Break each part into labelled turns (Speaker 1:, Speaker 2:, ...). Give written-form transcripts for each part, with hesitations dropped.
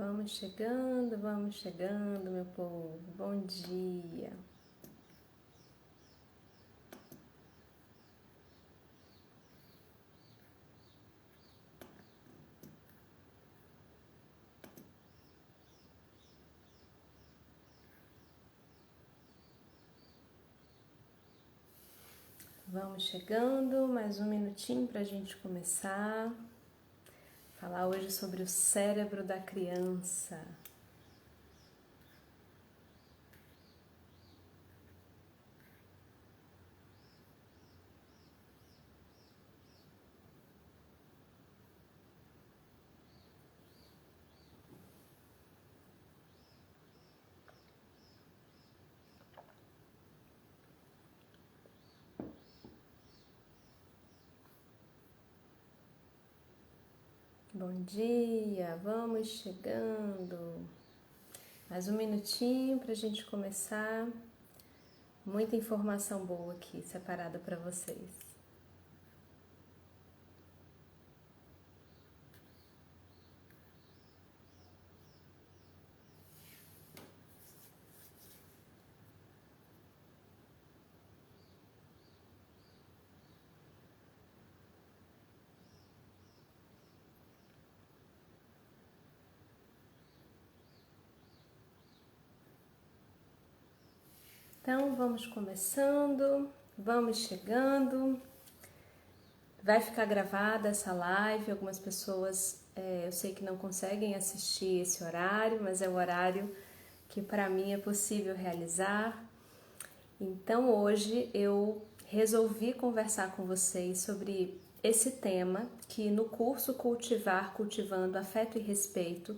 Speaker 1: Vamos chegando, meu povo. Bom dia. Vamos chegando, mais um minutinho para a gente começar. Falar hoje sobre o cérebro da criança. Bom dia, vamos chegando. Mais um minutinho para a gente começar. Muita informação boa aqui separada para vocês. Então, vamos começando, vamos chegando. Vai ficar gravada essa live. Algumas pessoas, eu sei que não conseguem assistir esse horário, mas é o horário que para mim é possível realizar. Então, hoje eu resolvi conversar com vocês sobre esse tema que no curso Cultivando Afeto e Respeito,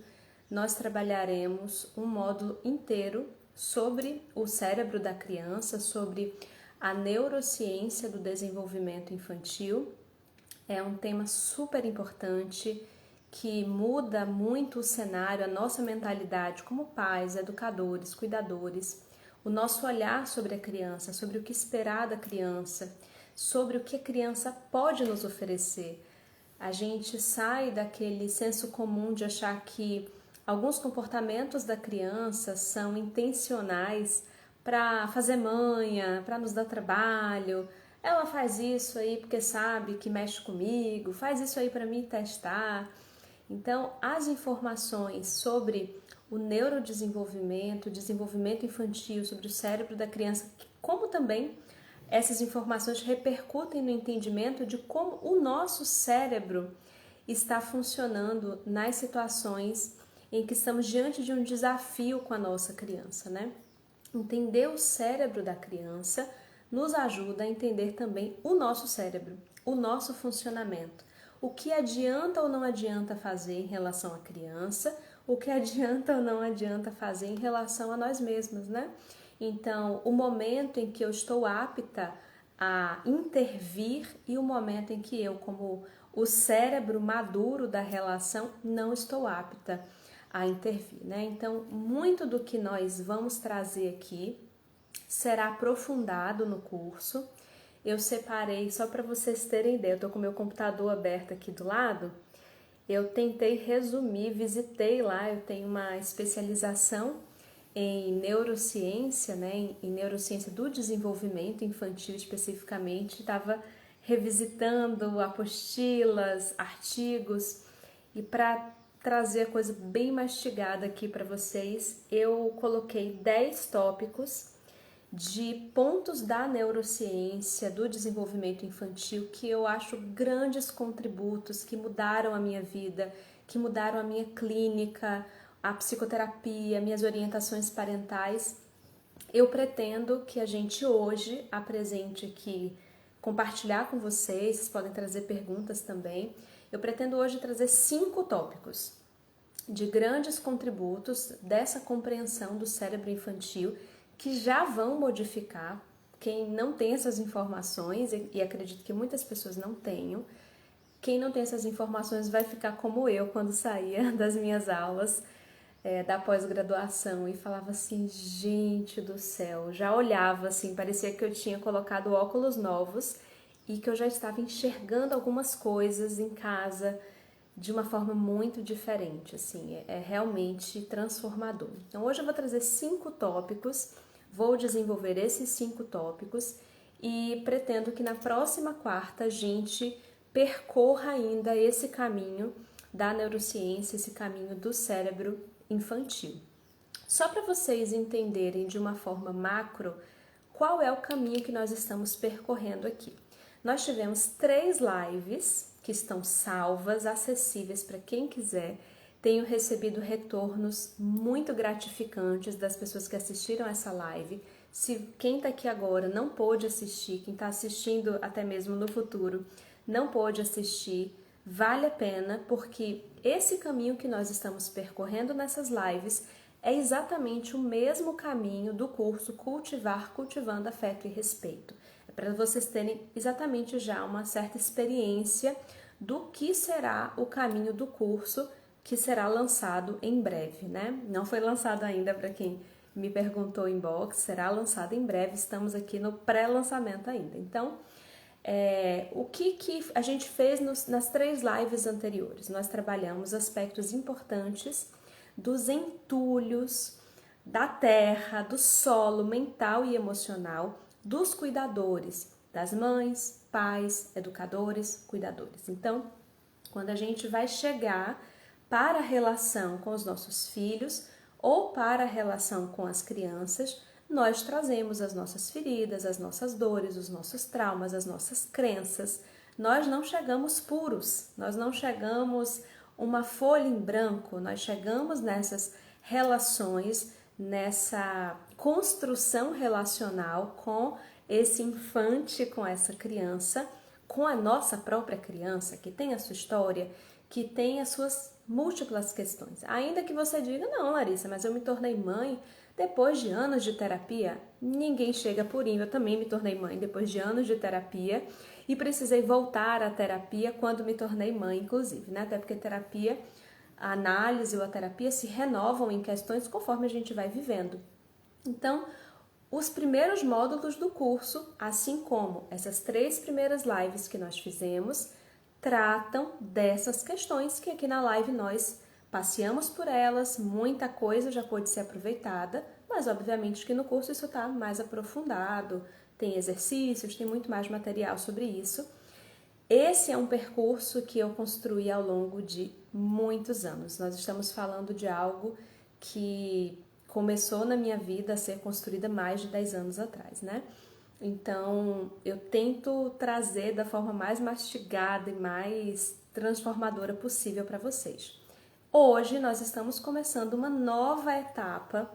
Speaker 1: nós trabalharemos um módulo inteiro sobre o cérebro da criança, sobre a neurociência do desenvolvimento infantil. É um tema super importante que muda muito o cenário, a nossa mentalidade como pais, educadores, cuidadores, o nosso olhar sobre a criança, sobre o que esperar da criança, sobre o que a criança pode nos oferecer. A gente sai daquele senso comum de achar que alguns comportamentos da criança são intencionais para fazer manha, para nos dar trabalho. Ela faz isso aí porque sabe que mexe comigo, faz isso aí para mim testar. Então, as informações sobre o neurodesenvolvimento, o desenvolvimento infantil, sobre o cérebro da criança, como também essas informações repercutem no entendimento de como o nosso cérebro está funcionando nas situações em que estamos diante de um desafio com a nossa criança, né? Entender o cérebro da criança nos ajuda a entender também o nosso cérebro, o nosso funcionamento. O que adianta ou não adianta fazer em relação à criança, o que adianta ou não adianta fazer em relação a nós mesmos, né? Então, o momento em que eu estou apta a intervir e o momento em que eu, como o cérebro maduro da relação, não estou apta a intervir, né? Então, muito do que nós vamos trazer aqui será aprofundado no curso. Eu separei, só para vocês terem ideia, eu tô com o meu computador aberto aqui do lado, eu tentei resumir, visitei lá, eu tenho uma especialização em neurociência, né, em neurociência do desenvolvimento infantil especificamente, estava revisitando apostilas, artigos, e para trazer a coisa bem mastigada aqui para vocês, eu coloquei 10 tópicos de pontos da neurociência, do desenvolvimento infantil, que eu acho grandes contributos, que mudaram a minha vida, que mudaram a minha clínica, a psicoterapia, minhas orientações parentais. Eu pretendo que a gente hoje apresente aqui, compartilhar com vocês podem trazer perguntas também. Eu pretendo hoje trazer 5 tópicos de grandes contributos dessa compreensão do cérebro infantil que já vão modificar quem não tem essas informações, e acredito que muitas pessoas não tenham. Quem não tem essas informações vai ficar como eu quando saía das minhas aulas da pós-graduação e falava assim, gente do céu, já olhava assim, parecia que eu tinha colocado óculos novos e que eu já estava enxergando algumas coisas em casa de uma forma muito diferente, assim, é realmente transformador. Então hoje eu vou trazer 5 tópicos, vou desenvolver esses 5 tópicos e pretendo que na próxima quarta a gente percorra ainda esse caminho da neurociência, esse caminho do cérebro infantil. Só para vocês entenderem de uma forma macro qual é o caminho que nós estamos percorrendo aqui. Nós tivemos 3 lives que estão salvas, acessíveis para quem quiser. Tenho recebido retornos muito gratificantes das pessoas que assistiram essa live. Se quem está aqui agora não pôde assistir, quem está assistindo até mesmo no futuro, não pôde assistir, vale a pena, porque esse caminho que nós estamos percorrendo nessas lives é exatamente o mesmo caminho do curso Cultivando Afeto e Respeito. É para vocês terem exatamente já uma certa experiência do que será o caminho do curso, que será lançado em breve, né? Não foi lançado ainda, para quem me perguntou em inbox, será lançado em breve, estamos aqui no pré-lançamento ainda. Então, o que a gente fez nas 3 lives anteriores? Nós trabalhamos aspectos importantes dos entulhos, da terra, do solo mental e emocional, dos cuidadores, das mães, pais, educadores, cuidadores. Então, quando a gente vai chegar para a relação com os nossos filhos ou para a relação com as crianças, nós trazemos as nossas feridas, as nossas dores, os nossos traumas, as nossas crenças. Nós não chegamos puros, nós não chegamos uma folha em branco, nós chegamos nessas relações, nessa construção relacional com esse infante, com essa criança, com a nossa própria criança, que tem a sua história, que tem as suas múltiplas questões. Ainda que você diga, não, Larissa, mas eu me tornei mãe depois de anos de terapia. Ninguém chega purinho, eu também me tornei mãe depois de anos de terapia e precisei voltar à terapia quando me tornei mãe, inclusive, né? Até porque terapia, a análise ou a terapia se renovam em questões conforme a gente vai vivendo. Então, os primeiros módulos do curso, assim como essas 3 primeiras lives que nós fizemos, tratam dessas questões que aqui na live nós passeamos por elas, muita coisa já pôde ser aproveitada, mas obviamente que no curso isso está mais aprofundado, tem exercícios, tem muito mais material sobre isso. Esse é um percurso que eu construí ao longo de muitos anos. Nós estamos falando de algo que começou na minha vida a ser construída mais de 10 anos atrás, né? Então, eu tento trazer da forma mais mastigada e mais transformadora possível para vocês. Hoje, nós estamos começando uma nova etapa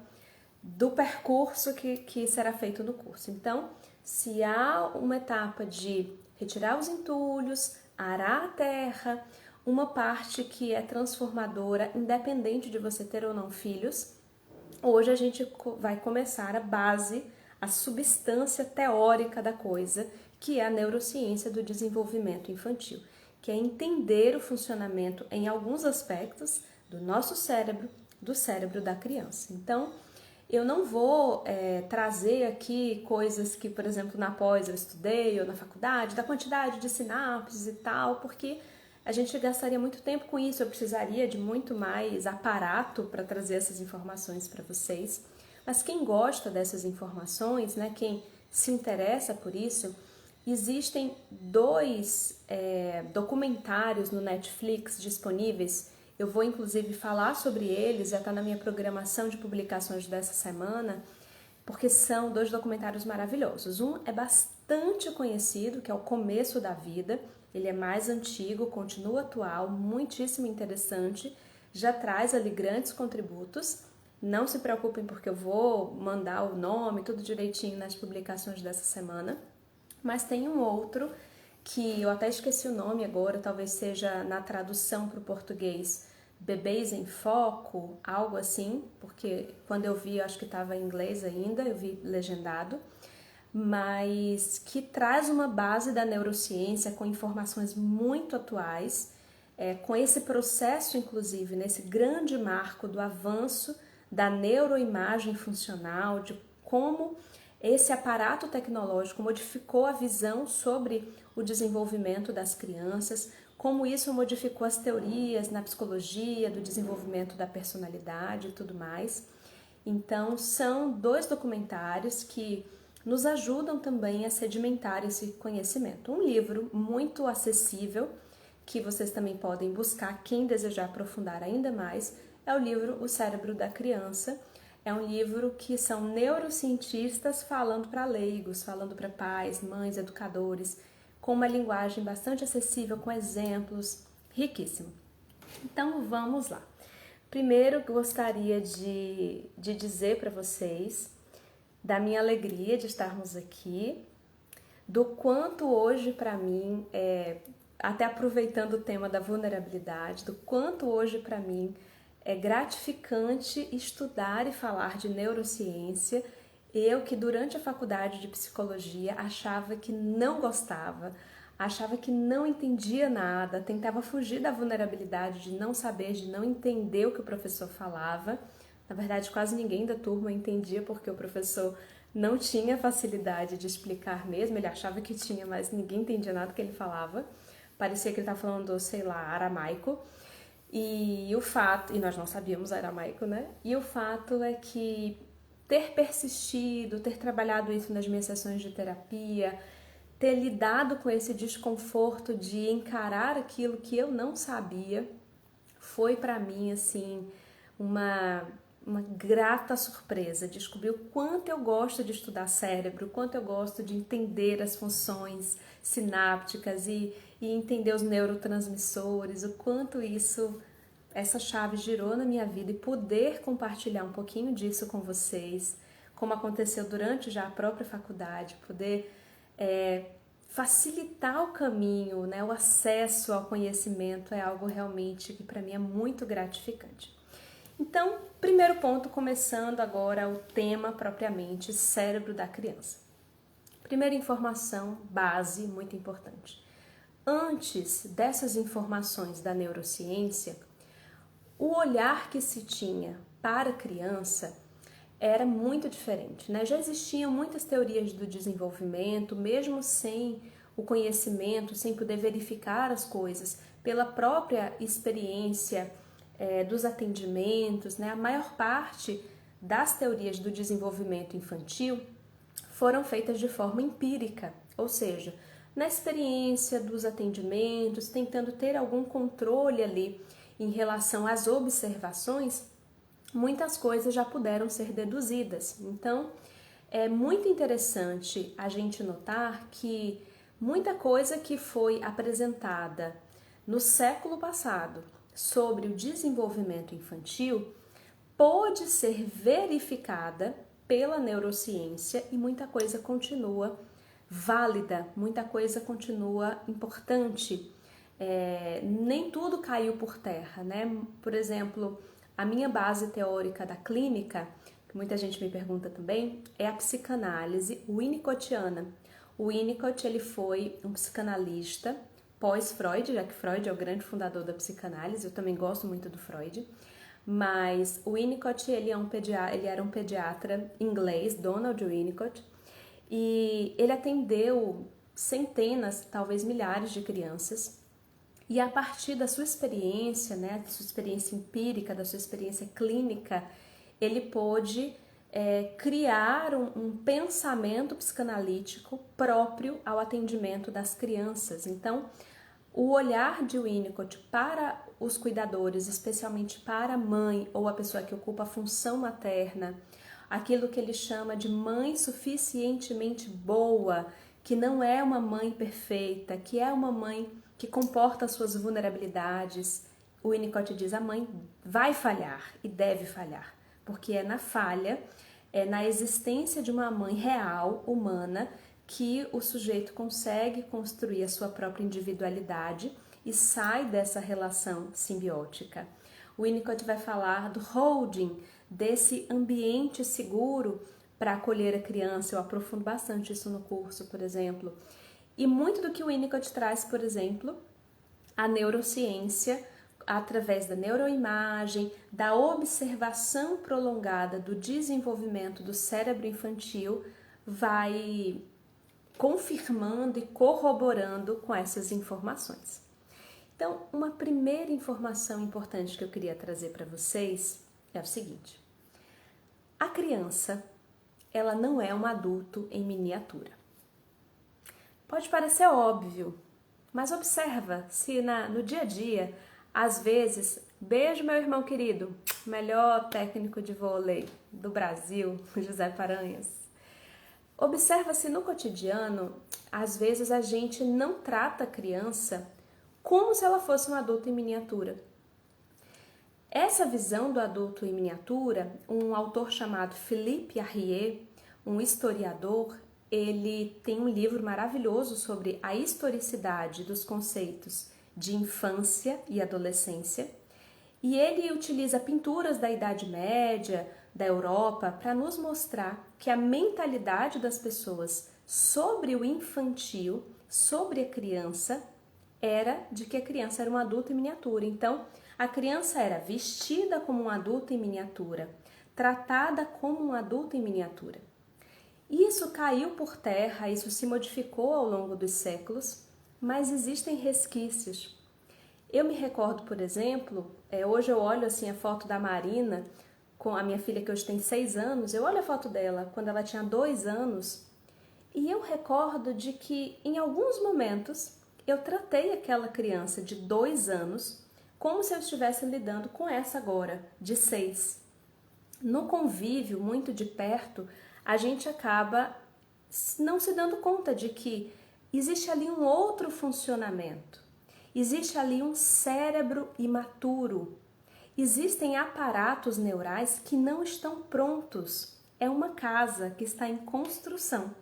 Speaker 1: do percurso que será feito no curso. Então, se há uma etapa de retirar os entulhos, arar a terra, uma parte que é transformadora, independente de você ter ou não filhos, hoje a gente vai começar a base, a substância teórica da coisa, que é a neurociência do desenvolvimento infantil, que é entender o funcionamento em alguns aspectos do nosso cérebro, do cérebro da criança. Então, eu não vou trazer aqui coisas que, por exemplo, na pós eu estudei ou na faculdade, da quantidade de sinapses e tal, porque a gente gastaria muito tempo com isso, eu precisaria de muito mais aparato para trazer essas informações para vocês. Mas quem gosta dessas informações, né, quem se interessa por isso, existem 2 documentários no Netflix disponíveis. Eu vou inclusive falar sobre eles, já está na minha programação de publicações dessa semana, porque são 2 documentários maravilhosos. Um é bastante conhecido, que é O Começo da Vida. Ele é mais antigo, continua atual, muitíssimo interessante, já traz ali grandes contributos. Não se preocupem porque eu vou mandar o nome, tudo direitinho nas publicações dessa semana. Mas tem um outro que eu até esqueci o nome agora, talvez seja na tradução para o português, Bebês em Foco, algo assim, porque quando eu vi, eu acho que estava em inglês ainda, eu vi legendado, mas que traz uma base da neurociência com informações muito atuais, com esse processo, inclusive, nesse grande marco do avanço da neuroimagem funcional, de como esse aparato tecnológico modificou a visão sobre o desenvolvimento das crianças, como isso modificou as teorias na psicologia, do desenvolvimento da personalidade e tudo mais. Então, são 2 documentários que nos ajudam também a sedimentar esse conhecimento. Um livro muito acessível, que vocês também podem buscar, quem desejar aprofundar ainda mais, é o livro O Cérebro da Criança. É um livro que são neurocientistas falando para leigos, falando para pais, mães, educadores, com uma linguagem bastante acessível, com exemplos, riquíssimo. Então, vamos lá. Primeiro, gostaria de dizer para vocês da minha alegria de estarmos aqui, do quanto hoje para mim, até aproveitando o tema da vulnerabilidade, do quanto hoje para mim é gratificante estudar e falar de neurociência. Eu que durante a faculdade de psicologia achava que não gostava, achava que não entendia nada, tentava fugir da vulnerabilidade de não saber, de não entender o que o professor falava. Na verdade, quase ninguém da turma entendia porque o professor não tinha facilidade de explicar mesmo, ele achava que tinha, mas ninguém entendia nada que ele falava. Parecia que ele estava falando, sei lá, aramaico. E nós não sabíamos aramaico, né? E o fato é que ter persistido, ter trabalhado isso nas minhas sessões de terapia, ter lidado com esse desconforto de encarar aquilo que eu não sabia, foi para mim, assim, uma grata surpresa. Descobri o quanto eu gosto de estudar cérebro, o quanto eu gosto de entender as funções sinápticas e entender os neurotransmissores, o quanto essa chave girou na minha vida, e poder compartilhar um pouquinho disso com vocês, como aconteceu durante já a própria faculdade, poder facilitar o caminho, né, o acesso ao conhecimento é algo realmente que para mim é muito gratificante. Então, primeiro ponto, começando agora o tema propriamente, cérebro da criança. Primeira informação, base, muito importante. Antes dessas informações da neurociência, o olhar que se tinha para a criança era muito diferente, né? Já existiam muitas teorias do desenvolvimento, mesmo sem o conhecimento, sem poder verificar as coisas, pela própria experiência dos atendimentos, né? A maior parte das teorias do desenvolvimento infantil foram feitas de forma empírica, ou seja, na experiência dos atendimentos, tentando ter algum controle ali em relação às observações, muitas coisas já puderam ser deduzidas. Então, é muito interessante a gente notar que muita coisa que foi apresentada no século passado sobre o desenvolvimento infantil pôde ser verificada pela neurociência e muita coisa continua válida, muita coisa continua importante. Nem tudo caiu por terra, né? Por exemplo, a minha base teórica da clínica, que muita gente me pergunta também, é a psicanálise winnicottiana. O Winnicott, ele foi um psicanalista pós-Freud, já que Freud é o grande fundador da psicanálise, eu também gosto muito do Freud, mas o Winnicott, ele era um pediatra inglês, Donald Winnicott, e ele atendeu centenas, talvez milhares de crianças, e a partir da sua experiência, né, da sua experiência empírica, da sua experiência clínica, ele pôde criar um pensamento psicanalítico próprio ao atendimento das crianças. Então, o olhar de Winnicott para os cuidadores, especialmente para a mãe ou a pessoa que ocupa a função materna, aquilo que ele chama de mãe suficientemente boa, que não é uma mãe perfeita, que é uma mãe que comporta as suas vulnerabilidades. O Winnicott diz: a mãe vai falhar e deve falhar, porque é na falha, é na existência de uma mãe real, humana, que o sujeito consegue construir a sua própria individualidade e sai dessa relação simbiótica. O Winnicott vai falar do holding, desse ambiente seguro para acolher a criança. Eu aprofundo bastante isso no curso, por exemplo. E muito do que o Winnicott traz, por exemplo, a neurociência, através da neuroimagem, da observação prolongada do desenvolvimento do cérebro infantil, vai confirmando e corroborando com essas informações. Então, uma primeira informação importante que eu queria trazer para vocês é o seguinte: a criança, ela não é um adulto em miniatura. Pode parecer óbvio, mas observa se no dia a dia, às vezes, beijo meu irmão querido, melhor técnico de vôlei do Brasil, José Paranhos. Observa se no cotidiano, às vezes a gente não trata a criança como se ela fosse um adulto em miniatura. Essa visão do adulto em miniatura, um autor chamado Philippe Arrier, um historiador, ele tem um livro maravilhoso sobre a historicidade dos conceitos de infância e adolescência, e ele utiliza pinturas da Idade Média, da Europa, para nos mostrar que a mentalidade das pessoas sobre o infantil, sobre a criança, era de que a criança era um adulto em miniatura. Então, a criança era vestida como um adulto em miniatura, tratada como um adulto em miniatura. Isso caiu por terra, isso se modificou ao longo dos séculos, mas existem resquícios. Eu me recordo, por exemplo, hoje eu olho assim a foto da Marina, com a minha filha que hoje tem 6 anos, eu olho a foto dela quando ela tinha 2 anos, e eu recordo de que em alguns momentos eu tratei aquela criança de 2 anos como se eu estivesse lidando com essa agora, de 6. No convívio, muito de perto, a gente acaba não se dando conta de que existe ali um outro funcionamento. Existe ali um cérebro imaturo. Existem aparatos neurais que não estão prontos. É uma casa que está em construção.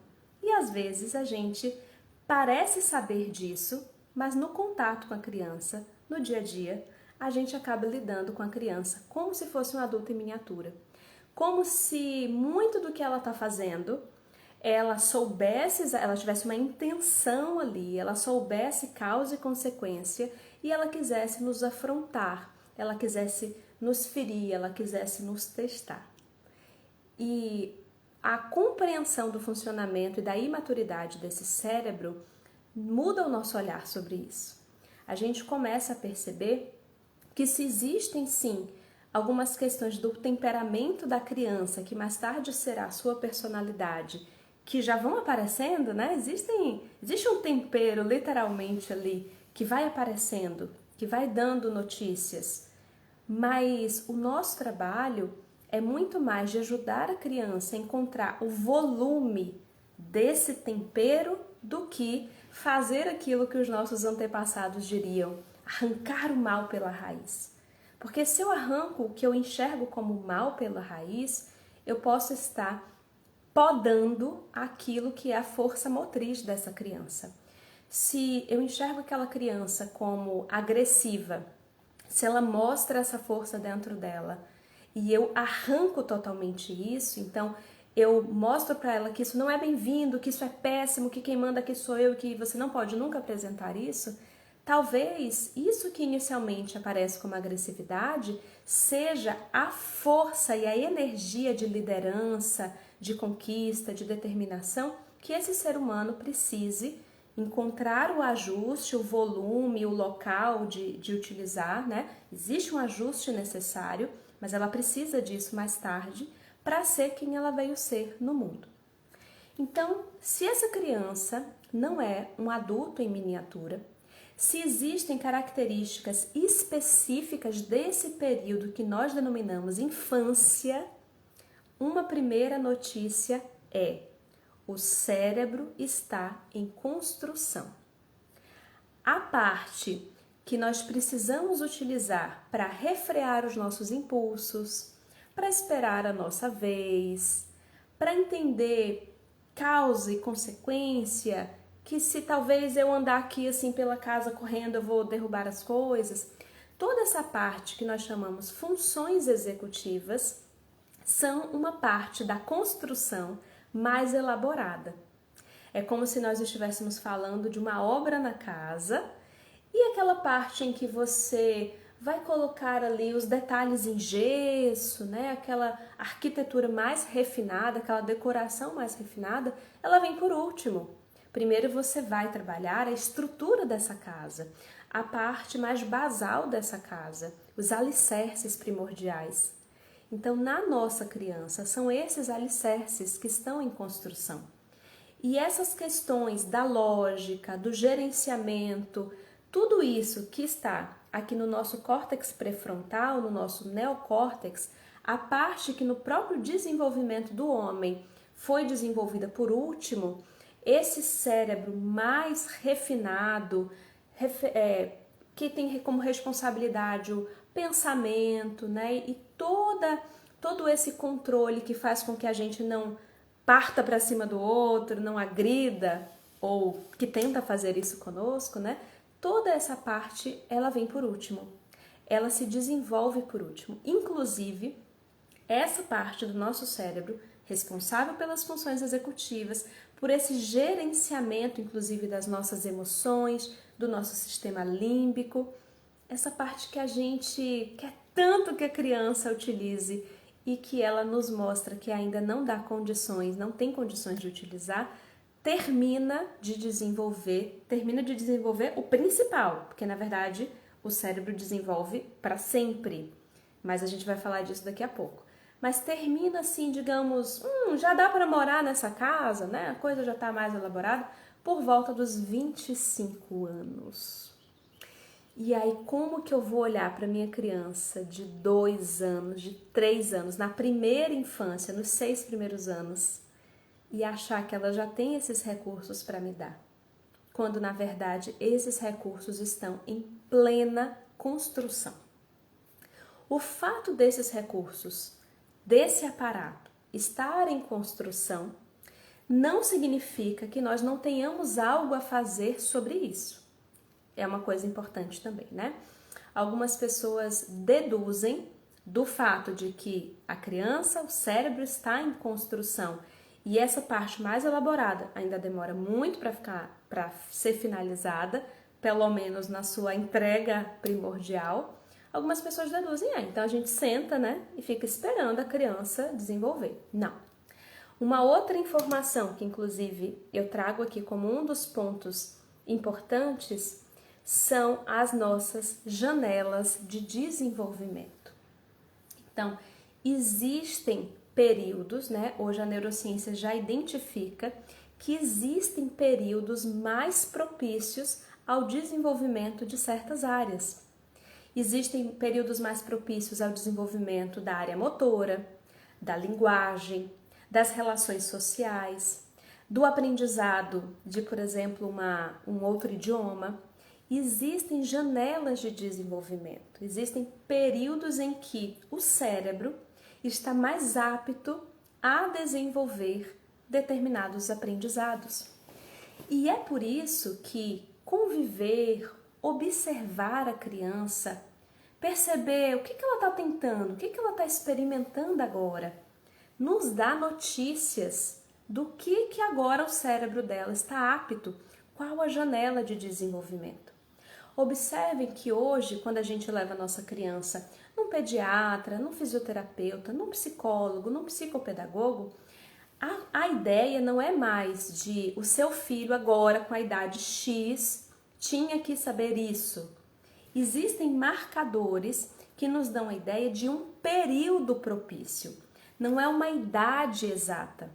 Speaker 1: E às vezes a gente parece saber disso, mas no contato com a criança, no dia a dia, a gente acaba lidando com a criança como se fosse um adulto em miniatura. Como se muito do que ela está fazendo, ela soubesse, ela tivesse uma intenção ali, ela soubesse causa e consequência e ela quisesse nos afrontar, ela quisesse nos ferir, ela quisesse nos testar. E a compreensão do funcionamento e da imaturidade desse cérebro muda o nosso olhar sobre isso. A gente começa a perceber que se existem sim algumas questões do temperamento da criança, que mais tarde será a sua personalidade, que já vão aparecendo, né? Existe um tempero literalmente ali que vai aparecendo, que vai dando notícias. Mas o nosso trabalho é muito mais de ajudar a criança a encontrar o volume desse tempero do que fazer aquilo que os nossos antepassados diriam, arrancar o mal pela raiz. Porque se eu arranco o que eu enxergo como mal pela raiz, eu posso estar podando aquilo que é a força motriz dessa criança. Se eu enxergo aquela criança como agressiva, se ela mostra essa força dentro dela e eu arranco totalmente isso, então eu mostro para ela que isso não é bem-vindo, que isso é péssimo, que quem manda aqui sou eu, que você não pode nunca apresentar isso, talvez isso que inicialmente aparece como agressividade seja a força e a energia de liderança, de conquista, de determinação que esse ser humano precise encontrar o ajuste, o volume, o local de utilizar, né? Existe um ajuste necessário, mas ela precisa disso mais tarde para ser quem ela veio ser no mundo. Então, se essa criança não é um adulto em miniatura, se existem características específicas desse período que nós denominamos infância, uma primeira notícia é: o cérebro está em construção. A parte que nós precisamos utilizar para refrear os nossos impulsos, para esperar a nossa vez, para entender causa e consequência, que se talvez eu andar aqui assim pela casa correndo eu vou derrubar as coisas, toda essa parte que nós chamamos funções executivas são uma parte da construção mais elaborada. É como se nós estivéssemos falando de uma obra na casa e aquela parte em que você vai colocar ali os detalhes em gesso, né? Aquela arquitetura mais refinada, aquela decoração mais refinada, ela vem por último. Primeiro você vai trabalhar a estrutura dessa casa, a parte mais basal dessa casa, os alicerces primordiais. Então, na nossa criança, são esses alicerces que estão em construção. E essas questões da lógica, do gerenciamento, tudo isso que está aqui no nosso córtex pré-frontal, no nosso neocórtex, a parte que no próprio desenvolvimento do homem foi desenvolvida por último, esse cérebro mais refinado, que tem como responsabilidade o pensamento, né? E todo esse controle que faz com que a gente não parta para cima do outro, não agrida, ou que tenta fazer isso conosco, né? Toda essa parte, ela vem por último. Ela se desenvolve por último. Inclusive, essa parte do nosso cérebro, responsável pelas funções executivas, por esse gerenciamento, inclusive, das nossas emoções, do nosso sistema límbico, essa parte que a gente quer tanto que a criança utilize e que ela nos mostra que ainda não dá condições, não tem condições de utilizar, termina de desenvolver o principal, porque na verdade o cérebro desenvolve para sempre, mas a gente vai falar disso daqui a pouco. Mas termina assim, digamos, já dá para morar nessa casa, né? A coisa já está mais elaborada, por volta dos 25 anos. E aí, como que eu vou olhar para minha criança de 2 anos, de 3 anos, na primeira infância, nos 6 primeiros anos, e achar que ela já tem esses recursos para me dar? Quando, na verdade, esses recursos estão em plena construção. O fato desses recursos, desse aparato, estar em construção, não significa que nós não tenhamos algo a fazer sobre isso. É uma coisa importante também, né? Algumas pessoas deduzem do fato de que a criança, o cérebro está em construção e essa parte mais elaborada ainda demora muito para ser finalizada, pelo menos na sua entrega primordial. Algumas pessoas deduzem, então a gente senta, né, e fica esperando a criança desenvolver. Não. Uma outra informação que inclusive eu trago aqui como um dos pontos importantes são as nossas janelas de desenvolvimento. Então, existem períodos, né? Hoje a neurociência já identifica que existem períodos mais propícios ao desenvolvimento de certas áreas. Existem períodos mais propícios ao desenvolvimento da área motora, da linguagem, das relações sociais, do aprendizado de, por exemplo, um outro idioma. Existem janelas de desenvolvimento, existem períodos em que o cérebro está mais apto a desenvolver determinados aprendizados. E é por isso que conviver, observar a criança, perceber o que ela está tentando, o que ela está experimentando agora, nos dá notícias do que agora o cérebro dela está apto, qual a janela de desenvolvimento. Observem que hoje, quando a gente leva a nossa criança num pediatra, num fisioterapeuta, num psicólogo, num psicopedagogo, a ideia não é mais de o seu filho agora com a idade X tinha que saber isso. Existem marcadores que nos dão a ideia de um período propício, não é uma idade exata.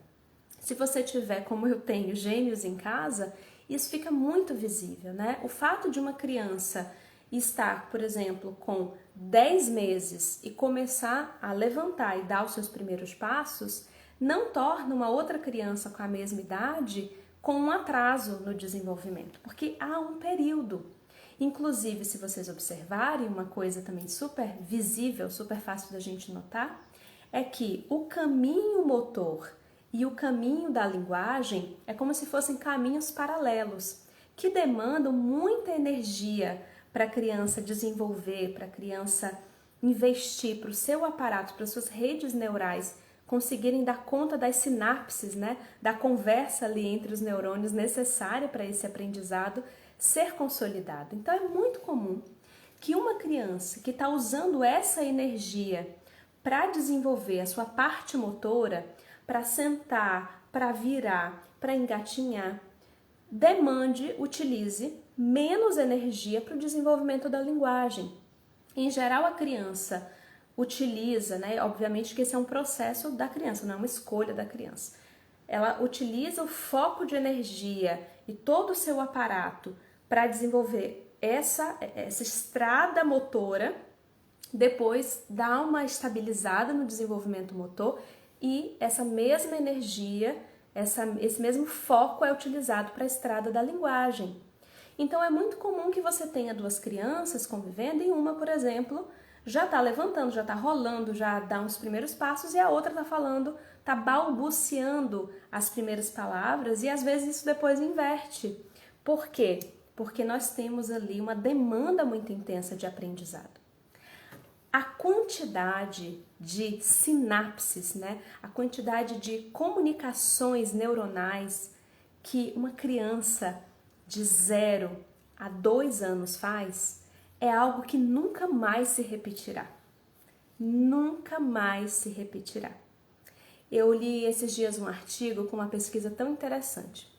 Speaker 1: Se você tiver, como eu tenho, gêmeos em casa, isso fica muito visível, né? O fato de uma criança estar, por exemplo, com 10 meses e começar a levantar e dar os seus primeiros passos, não torna uma outra criança com a mesma idade com um atraso no desenvolvimento, porque há um período. Inclusive, se vocês observarem, uma coisa também super visível, super fácil da gente notar, é que o caminho motor e o caminho da linguagem é como se fossem caminhos paralelos, que demandam muita energia para a criança desenvolver, para a criança investir, para o seu aparato, para as suas redes neurais conseguirem dar conta das sinapses, né, da conversa ali entre os neurônios necessária para esse aprendizado ser consolidado. Então é muito comum que uma criança que está usando essa energia para desenvolver a sua parte motora, para sentar, para virar, para engatinhar, utilize menos energia para o desenvolvimento da linguagem. Em geral, a criança utiliza, né? Obviamente que esse é um processo da criança, não é uma escolha da criança. Ela utiliza o foco de energia e todo o seu aparato para desenvolver essa estrada motora, depois dá uma estabilizada no desenvolvimento motor e essa mesma energia, esse mesmo foco é utilizado para a estrada da linguagem. Então é muito comum que você tenha duas crianças convivendo e uma, por exemplo, já está levantando, já está rolando, já dá uns primeiros passos e a outra está falando, está balbuciando as primeiras palavras e às vezes isso depois inverte. Por quê? Porque nós temos ali uma demanda muito intensa de aprendizado. A quantidade de sinapses, né? A quantidade de comunicações neuronais que uma criança de 0 a 2 anos faz é algo que nunca mais se repetirá. Nunca mais se repetirá. Eu li esses dias um artigo com uma pesquisa tão interessante.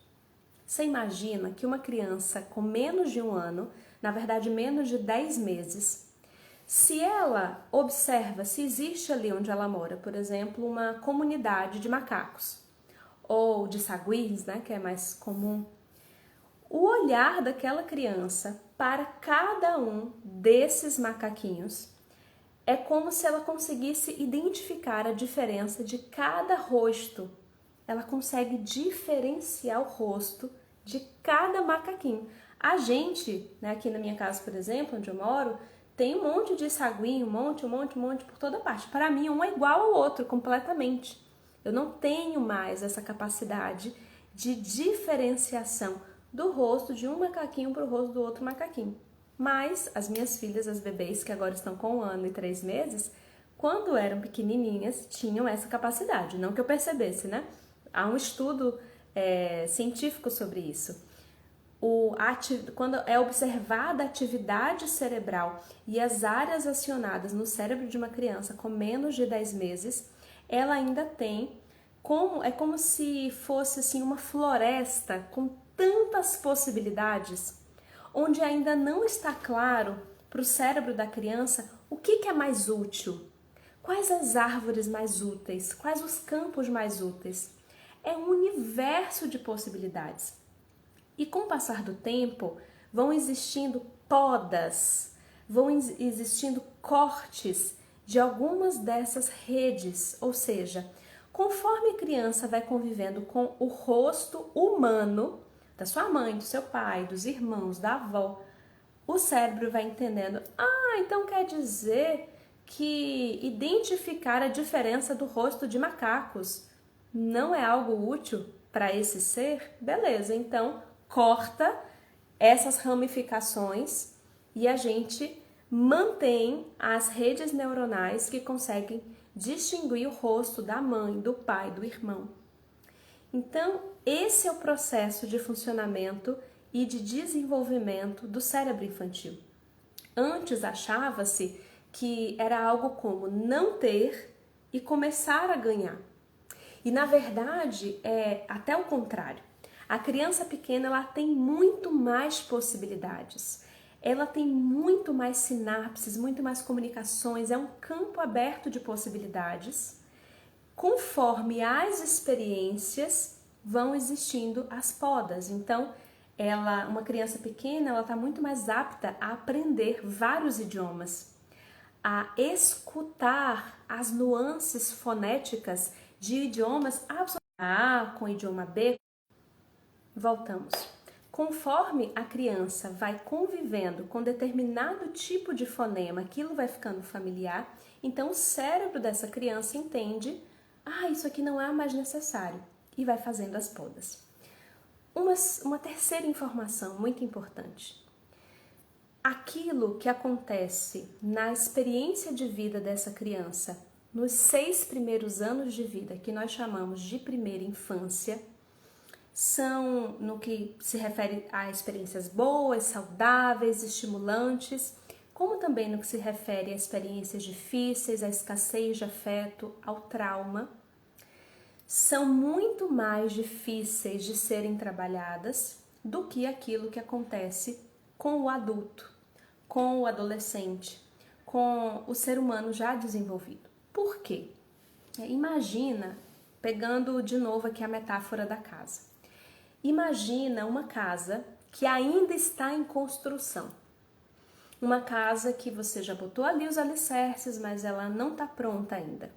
Speaker 1: Você imagina que uma criança com menos de 1 ano, na verdade menos de 10 meses, se ela observa se existe ali onde ela mora, por exemplo, uma comunidade de macacos ou de saguis, né, que é mais comum, o olhar daquela criança para cada um desses macaquinhos é como se ela conseguisse identificar a diferença de cada rosto. Ela consegue diferenciar o rosto de cada macaquinho. A gente, né, aqui na minha casa, por exemplo, onde eu moro, tem um monte de saguinho, um monte por toda parte. Para mim, um é igual ao outro, completamente. Eu não tenho mais essa capacidade de diferenciação do rosto de um macaquinho para o rosto do outro macaquinho. Mas as minhas filhas, as bebês que agora estão com 1 ano e 3 meses, quando eram pequenininhas, tinham essa capacidade. Não que eu percebesse, né? Há um estudo científico sobre isso. Quando é observada a atividade cerebral e as áreas acionadas no cérebro de uma criança com menos de 10 meses, ela ainda tem é como se fosse assim uma floresta com tantas possibilidades, onde ainda não está claro para o cérebro da criança o que é mais útil, quais as árvores mais úteis, quais os campos mais úteis. É um universo de possibilidades. E com o passar do tempo, vão existindo podas, vão existindo cortes de algumas dessas redes, ou seja, conforme a criança vai convivendo com o rosto humano da sua mãe, do seu pai, dos irmãos, da avó, o cérebro vai entendendo, então quer dizer que identificar a diferença do rosto de macacos não é algo útil para esse ser? Beleza, então corta essas ramificações e a gente mantém as redes neuronais que conseguem distinguir o rosto da mãe, do pai, do irmão. Então, esse é o processo de funcionamento e de desenvolvimento do cérebro infantil. Antes achava-se que era algo como não ter e começar a ganhar. E na verdade é até o contrário. A criança pequena ela tem muito mais possibilidades. Ela tem muito mais sinapses, muito mais comunicações, é um campo aberto de possibilidades. Conforme as experiências vão existindo as podas. Então, uma criança pequena, ela está muito mais apta a aprender vários idiomas, a escutar as nuances fonéticas de idiomas A com idioma B. Voltamos. Conforme a criança vai convivendo com determinado tipo de fonema, aquilo vai ficando familiar, então o cérebro dessa criança entende, isso aqui não é mais necessário, e vai fazendo as podas. Uma terceira informação muito importante. Aquilo que acontece na experiência de vida dessa criança, nos 6 primeiros anos de vida, que nós chamamos de primeira infância, são no que se refere a experiências boas, saudáveis, estimulantes, como também no que se refere a experiências difíceis, à escassez de afeto, ao trauma, são muito mais difíceis de serem trabalhadas, do que aquilo que acontece com o adulto, com o adolescente, com o ser humano já desenvolvido. Por quê? Imagina, pegando de novo aqui a metáfora da casa. Imagina uma casa que ainda está em construção. Uma casa que você já botou ali os alicerces, mas ela não está pronta ainda.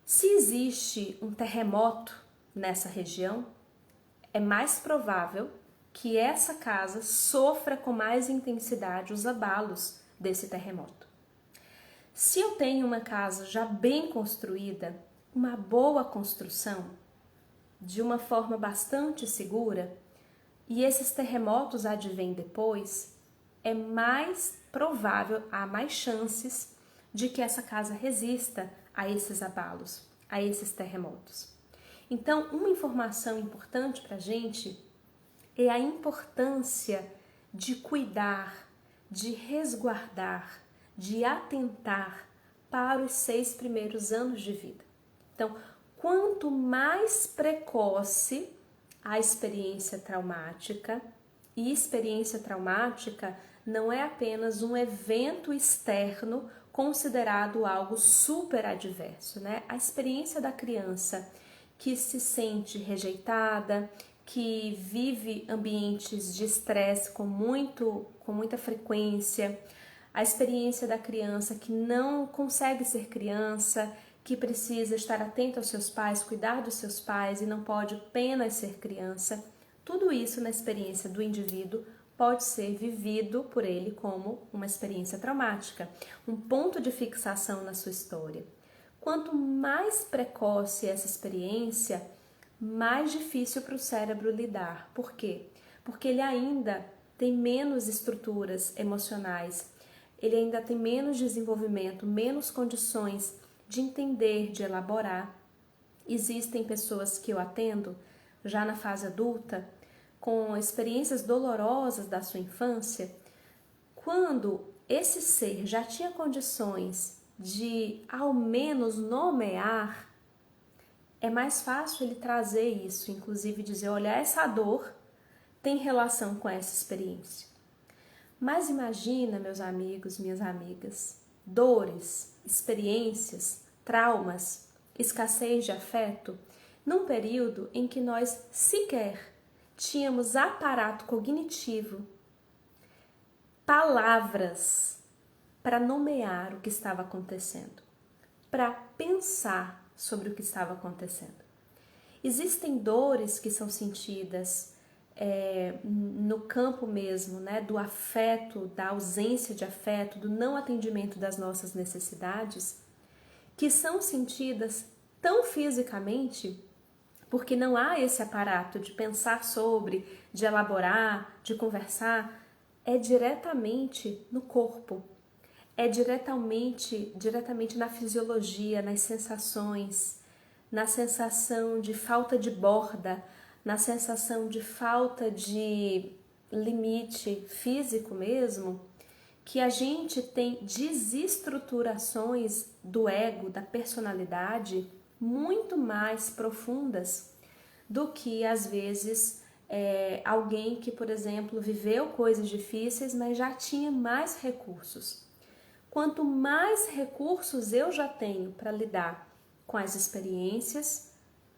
Speaker 1: Se existe um terremoto nessa região, é mais provável que essa casa sofra com mais intensidade os abalos desse terremoto. Se eu tenho uma casa já bem construída, uma boa construção, de uma forma bastante segura, e esses terremotos advêm depois, é mais provável, há mais chances de que essa casa resista a esses abalos, a esses terremotos. Então, uma informação importante para a gente é a importância de cuidar, de resguardar, de atentar para os 6 primeiros anos de vida. Então, quanto mais precoce a experiência traumática, e experiência traumática não é apenas um evento externo considerado algo super adverso, né? A experiência da criança que se sente rejeitada, que vive ambientes de estresse com muita frequência, a experiência da criança que não consegue ser criança, que precisa estar atenta aos seus pais, cuidar dos seus pais e não pode apenas ser criança, tudo isso na experiência do indivíduo pode ser vivido por ele como uma experiência traumática, um ponto de fixação na sua história. Quanto mais precoce essa experiência, mais difícil para o cérebro lidar. Por quê? Porque ele ainda tem menos estruturas emocionais, ele ainda tem menos desenvolvimento, menos condições de entender, de elaborar. Existem pessoas que eu atendo já na fase adulta, com experiências dolorosas da sua infância, quando esse ser já tinha condições de ao menos nomear, é mais fácil ele trazer isso, inclusive dizer, olha, essa dor tem relação com essa experiência. Mas imagina, meus amigos, minhas amigas, dores, experiências, traumas, escassez de afeto, num período em que nós sequer tínhamos aparato cognitivo, palavras para nomear o que estava acontecendo, para pensar sobre o que estava acontecendo. Existem dores que são sentidas no campo mesmo, né, do afeto, da ausência de afeto, do não atendimento das nossas necessidades, que são sentidas tão fisicamente, porque não há esse aparato de pensar sobre, de elaborar, de conversar, é diretamente no corpo, é diretamente na fisiologia, nas sensações, na sensação de falta de borda, na sensação de falta de limite físico mesmo, que a gente tem desestruturações do ego, da personalidade, muito mais profundas do que, às vezes, alguém que, por exemplo, viveu coisas difíceis, mas já tinha mais recursos. Quanto mais recursos eu já tenho para lidar com as experiências,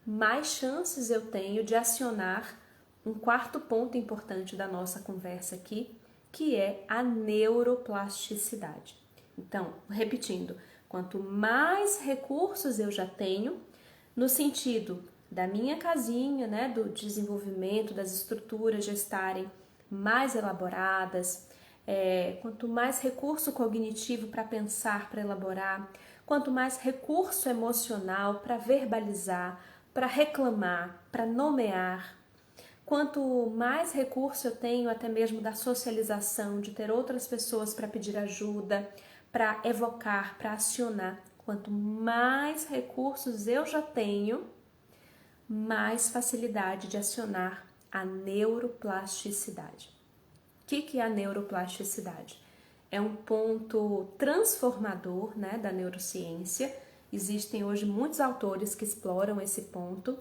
Speaker 1: mais chances eu tenho de acionar um quarto ponto importante da nossa conversa aqui, que é a neuroplasticidade. Então, repetindo, quanto mais recursos eu já tenho, no sentido da minha casinha, né, do desenvolvimento das estruturas já estarem mais elaboradas, quanto mais recurso cognitivo para pensar, para elaborar, quanto mais recurso emocional para verbalizar, para reclamar, para nomear, quanto mais recurso eu tenho até mesmo da socialização, de ter outras pessoas para pedir ajuda, para evocar, para acionar, quanto mais recursos eu já tenho, mais facilidade de acionar a neuroplasticidade. O que é a neuroplasticidade? É um ponto transformador, né, da neurociência. Existem hoje muitos autores que exploram esse ponto,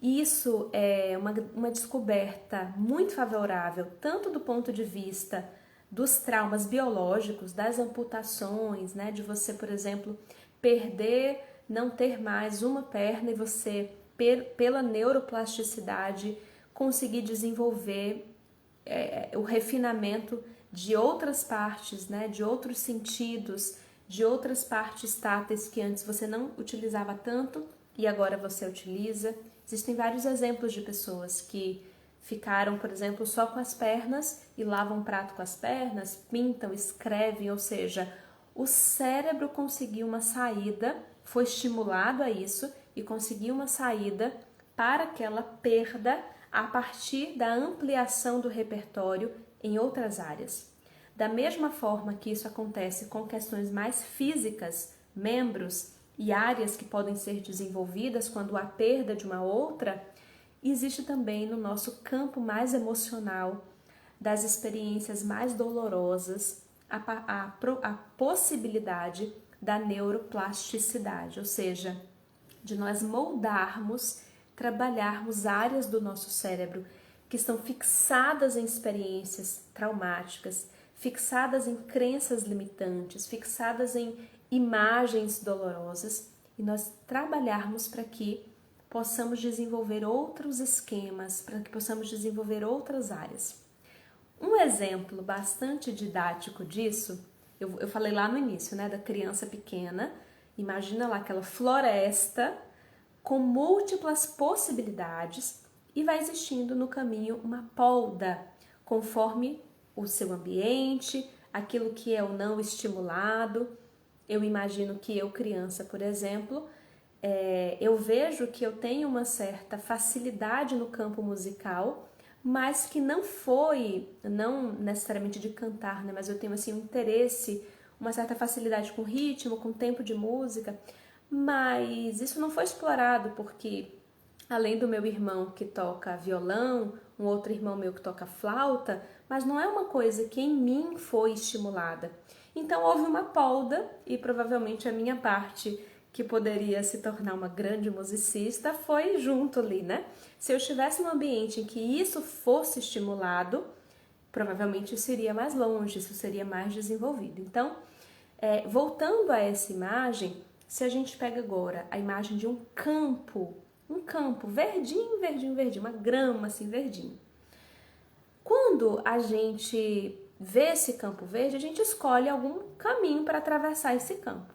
Speaker 1: Isso é uma descoberta muito favorável, tanto do ponto de vista dos traumas biológicos, das amputações, né? De você, por exemplo, perder, não ter mais uma perna e você, pela neuroplasticidade, conseguir desenvolver o refinamento de outras partes, né? De outros sentidos, de outras partes táteis que antes você não utilizava tanto e agora você utiliza. Existem vários exemplos de pessoas que ficaram, por exemplo, só com as pernas e lavam prato com as pernas, pintam, escrevem, ou seja, o cérebro conseguiu uma saída, foi estimulado a isso e conseguiu uma saída para aquela perda a partir da ampliação do repertório em outras áreas. Da mesma forma que isso acontece com questões mais físicas, membros e áreas que podem ser desenvolvidas quando há perda de uma outra, existe também no nosso campo mais emocional, das experiências mais dolorosas, a possibilidade da neuroplasticidade, ou seja, de nós moldarmos, trabalharmos áreas do nosso cérebro que estão fixadas em experiências traumáticas, fixadas em crenças limitantes, fixadas em imagens dolorosas e nós trabalharmos para que possamos desenvolver outros esquemas, para que possamos desenvolver outras áreas. Um exemplo bastante didático disso, eu falei lá no início, né, da criança pequena, imagina lá aquela floresta com múltiplas possibilidades e vai existindo no caminho uma polda, conforme o seu ambiente, aquilo que é ou não estimulado. Eu imagino que eu, criança, por exemplo, eu vejo que eu tenho uma certa facilidade no campo musical, mas que não necessariamente de cantar, né? Mas eu tenho assim um interesse, uma certa facilidade com ritmo, com tempo de música, mas isso não foi explorado porque além do meu irmão que toca violão, um outro irmão meu que toca flauta, mas não é uma coisa que em mim foi estimulada. Então houve uma polda e provavelmente a minha parte, que poderia se tornar uma grande musicista, foi junto ali, né? Se eu estivesse num ambiente em que isso fosse estimulado, provavelmente isso iria mais longe, isso seria mais desenvolvido. Então, voltando a essa imagem, se a gente pega agora a imagem de um campo verdinho, verdinho, verdinho, uma grama assim verdinho. Quando a gente vê esse campo verde, a gente escolhe algum caminho para atravessar esse campo.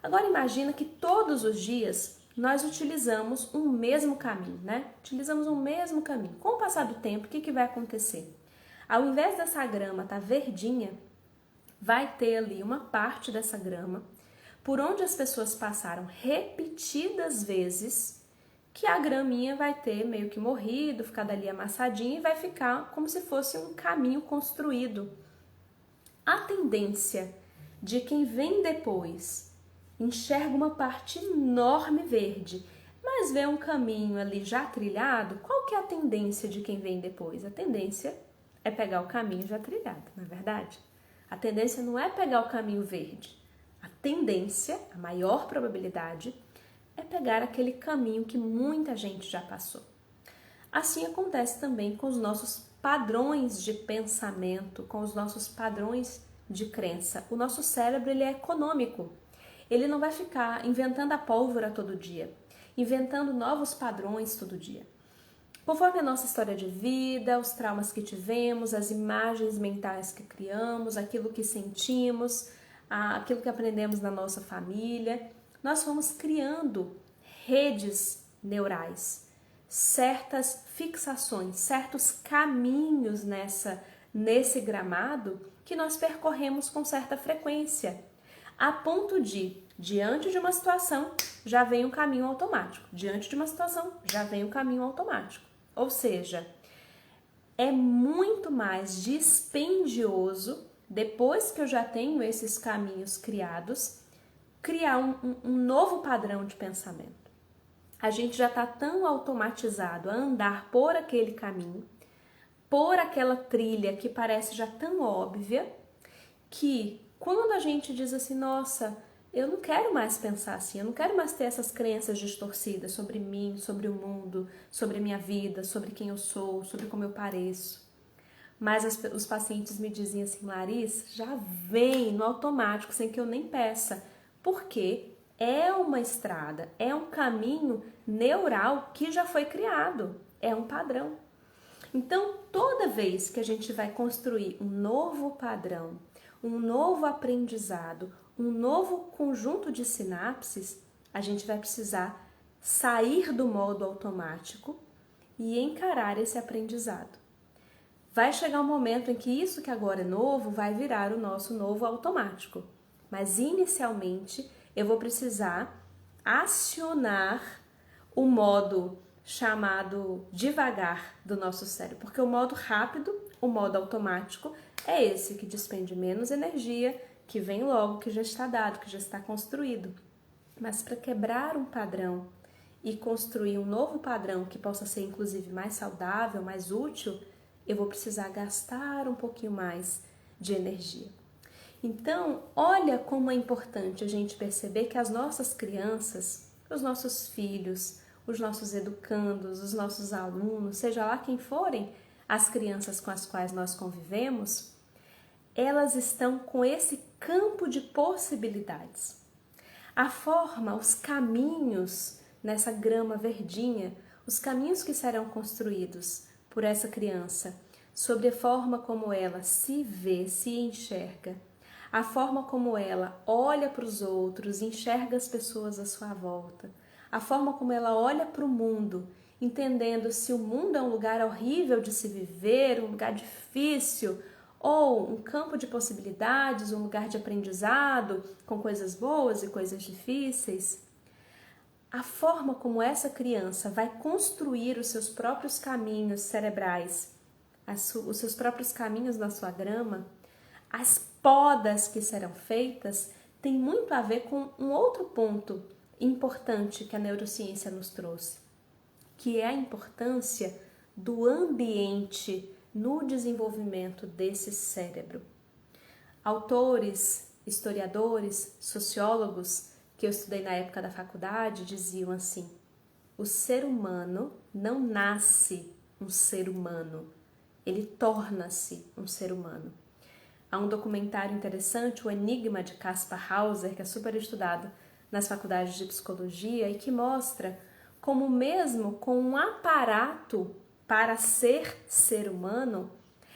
Speaker 1: Agora imagina que todos os dias nós utilizamos um mesmo caminho, né? Utilizamos um mesmo caminho. Com o passar do tempo, o que vai acontecer? Ao invés dessa grama estar verdinha, vai ter ali uma parte dessa grama por onde as pessoas passaram repetidas vezes, que a graminha vai ter meio que morrido, ficar dali amassadinha e vai ficar como se fosse um caminho construído. A tendência de quem vem depois enxerga uma parte enorme verde, mas vê um caminho ali já trilhado, qual que é a tendência de quem vem depois? A tendência é pegar o caminho já trilhado, não é verdade? A tendência não é pegar o caminho verde. A tendência, a maior probabilidade, é pegar aquele caminho que muita gente já passou. Assim acontece também com os nossos padrões de pensamento, com os nossos padrões de crença. O nosso cérebro ele é econômico. Ele não vai ficar inventando a pólvora todo dia, inventando novos padrões todo dia. Conforme a nossa história de vida, os traumas que tivemos, as imagens mentais que criamos, aquilo que sentimos, aquilo que aprendemos na nossa família, nós fomos criando redes neurais, certas fixações, certos caminhos nesse gramado que nós percorremos com certa frequência, a ponto de, diante de uma situação, já vem um caminho automático. Diante de uma situação, já vem um caminho automático. Ou seja, é muito mais dispendioso, depois que eu já tenho esses caminhos criados, criar um novo padrão de pensamento. A gente já está tão automatizado a andar por aquele caminho, por aquela trilha que parece já tão óbvia, que quando a gente diz assim, nossa, eu não quero mais pensar assim, eu não quero mais ter essas crenças distorcidas sobre mim, sobre o mundo, sobre a minha vida, sobre quem eu sou, sobre como eu pareço. Mas os pacientes me diziam assim, Larissa, já vem no automático, sem que eu nem peça, porque é uma estrada, é um caminho neural que já foi criado, é um padrão. Então, toda vez que a gente vai construir um novo padrão, um novo aprendizado, um novo conjunto de sinapses, a gente vai precisar sair do modo automático e encarar esse aprendizado. Vai chegar um momento em que isso que agora é novo vai virar o nosso novo automático. Mas inicialmente eu vou precisar acionar o modo chamado devagar do nosso cérebro, porque o modo rápido, o modo automático, é esse que despende menos energia, que vem logo, que já está dado, que já está construído. Mas para quebrar um padrão e construir um novo padrão que possa ser inclusive mais saudável, mais útil, eu vou precisar gastar um pouquinho mais de energia. Então, olha como é importante a gente perceber que as nossas crianças, os nossos filhos, os nossos educandos, os nossos alunos, seja lá quem forem as crianças com as quais nós convivemos, elas estão com esse campo de possibilidades. A forma, os caminhos nessa grama verdinha, os caminhos que serão construídos por essa criança, sobre a forma como ela se vê, se enxerga, a forma como ela olha para os outros, enxerga as pessoas à sua volta, a forma como ela olha para o mundo, entendendo se o mundo é um lugar horrível de se viver, um lugar difícil, ou um campo de possibilidades, um lugar de aprendizado, com coisas boas e coisas difíceis. A forma como essa criança vai construir os seus próprios caminhos cerebrais, os seus próprios caminhos na sua grama, as podas que serão feitas, tem muito a ver com um outro ponto importante que a neurociência nos trouxe, que é a importância do ambiente no desenvolvimento desse cérebro. Autores, historiadores, sociólogos que eu estudei na época da faculdade diziam assim: o ser humano não nasce um ser humano, ele torna-se um ser humano. Há um documentário interessante, O Enigma de Kaspar Hauser, que é super estudado nas faculdades de psicologia e que mostra como mesmo com um aparato para ser humano,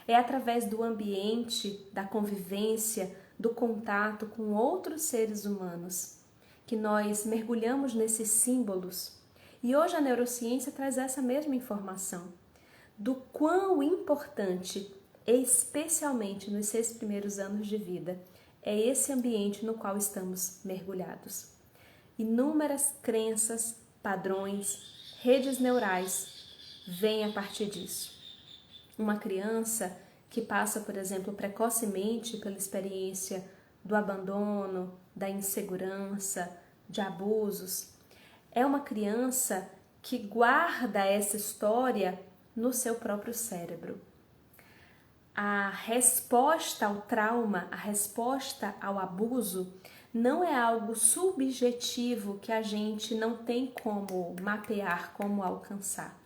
Speaker 1: é através do ambiente, da convivência, do contato com outros seres humanos que nós mergulhamos nesses símbolos. E hoje a neurociência traz essa mesma informação do quão importante, especialmente nos 6 primeiros anos de vida, é esse ambiente no qual estamos mergulhados. Inúmeras crenças, padrões, redes neurais vêm a partir disso. Uma criança que passa, por exemplo, precocemente pela experiência do abandono, da insegurança, de abusos, é uma criança que guarda essa história no seu próprio cérebro. A resposta ao trauma, a resposta ao abuso, não é algo subjetivo que a gente não tem como mapear, como alcançar.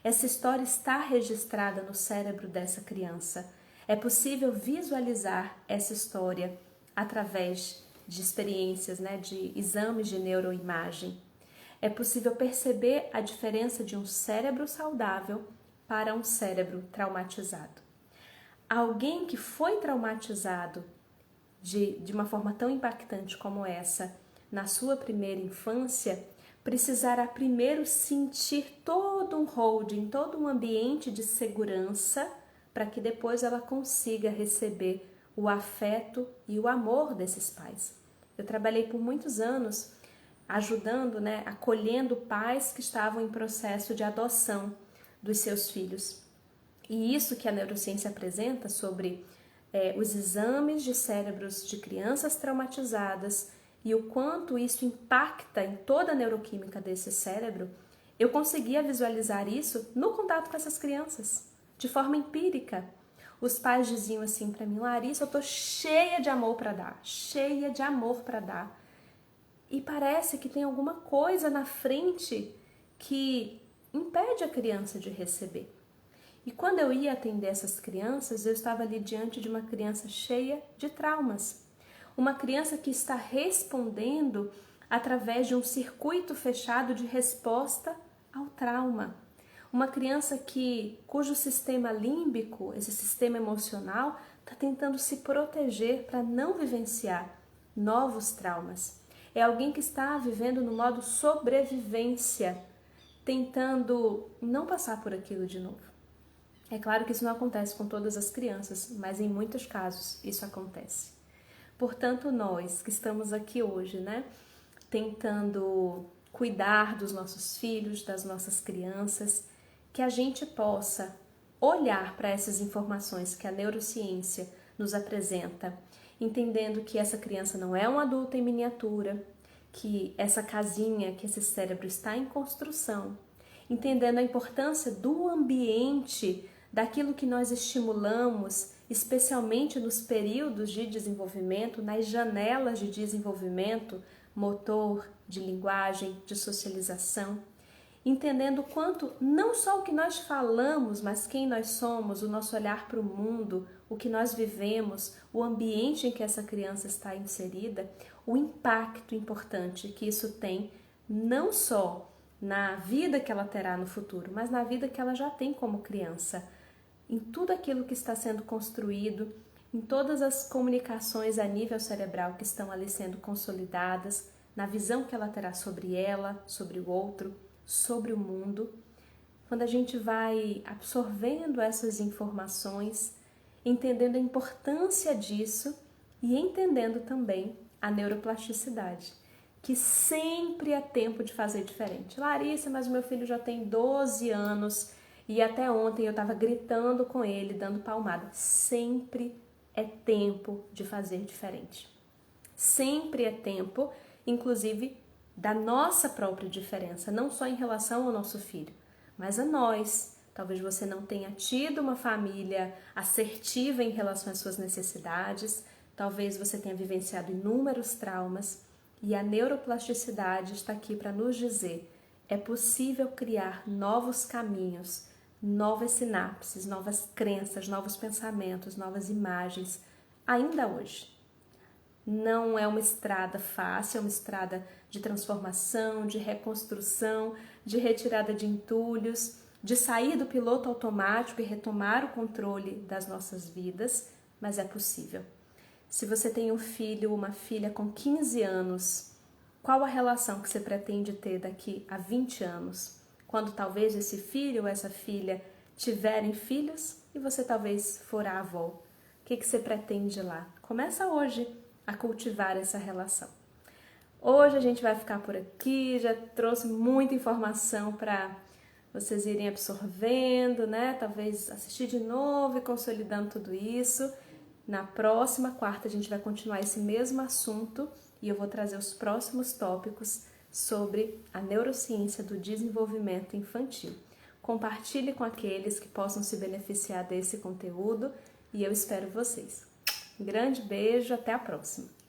Speaker 1: Essa história está registrada no cérebro dessa criança. É possível visualizar essa história através de experiências, de exames de neuroimagem. É possível perceber a diferença de um cérebro saudável para um cérebro traumatizado. Alguém que foi traumatizado de uma forma tão impactante como essa na sua primeira infância, precisará primeiro sentir todo um holding, todo um ambiente de segurança para que depois ela consiga receber o afeto e o amor desses pais. Eu trabalhei por muitos anos ajudando, acolhendo pais que estavam em processo de adoção dos seus filhos. E isso que a neurociência apresenta sobre os exames de cérebros de crianças traumatizadas e o quanto isso impacta em toda a neuroquímica desse cérebro, eu conseguia visualizar isso no contato com essas crianças, de forma empírica. Os pais diziam assim para mim: Larissa, eu tô cheia de amor para dar, cheia de amor para dar. e parece que tem alguma coisa na frente que impede a criança de receber. E quando eu ia atender essas crianças, eu estava ali diante de uma criança cheia de traumas. Uma criança que está respondendo através de um circuito fechado de resposta ao trauma. Uma criança cujo sistema límbico, esse sistema emocional, está tentando se proteger para não vivenciar novos traumas. É alguém que está vivendo no modo sobrevivência, tentando não passar por aquilo de novo. É claro que isso não acontece com todas as crianças, mas em muitos casos isso acontece. Portanto, nós que estamos aqui hoje, tentando cuidar dos nossos filhos, das nossas crianças, que a gente possa olhar para essas informações que a neurociência nos apresenta, entendendo que essa criança não é um adulto em miniatura, que essa casinha, que esse cérebro está em construção, entendendo a importância do ambiente, daquilo que nós estimulamos, especialmente nos períodos de desenvolvimento, nas janelas de desenvolvimento motor, de linguagem, de socialização, entendendo o quanto não só o que nós falamos, mas quem nós somos, o nosso olhar para o mundo, o que nós vivemos, o ambiente em que essa criança está inserida, o impacto importante que isso tem não só na vida que ela terá no futuro, mas na vida que ela já tem como criança, em tudo aquilo que está sendo construído, em todas as comunicações a nível cerebral que estão ali sendo consolidadas, na visão que ela terá sobre ela, sobre o outro, sobre o mundo. Quando a gente vai absorvendo essas informações, entendendo a importância disso e entendendo também a neuroplasticidade, que sempre é tempo de fazer diferente. Larissa, mas o meu filho já tem 12 anos e até ontem eu estava gritando com ele, dando palmada. Sempre é tempo de fazer diferente. Sempre é tempo, inclusive, da nossa própria diferença, não só em relação ao nosso filho, mas a nós. Talvez você não tenha tido uma família assertiva em relação às suas necessidades, talvez você tenha vivenciado inúmeros traumas, e a neuroplasticidade está aqui para nos dizer: é possível criar novos caminhos, novas sinapses, novas crenças, novos pensamentos, novas imagens, ainda hoje. Não é uma estrada fácil, é uma estrada de transformação, de reconstrução, de retirada de entulhos, de sair do piloto automático e retomar o controle das nossas vidas, mas é possível. Se você tem um filho ou uma filha com 15 anos, qual a relação que você pretende ter daqui a 20 anos? Quando talvez esse filho ou essa filha tiverem filhos e você talvez for a avó. O que você pretende lá? Começa hoje a cultivar essa relação. Hoje a gente vai ficar por aqui, já trouxe muita informação para vocês irem absorvendo, Talvez assistir de novo e consolidando tudo isso. Na próxima quarta a gente vai continuar esse mesmo assunto e eu vou trazer os próximos tópicos sobre a neurociência do desenvolvimento infantil. Compartilhe com aqueles que possam se beneficiar desse conteúdo e eu espero vocês. Um grande beijo, até a próxima!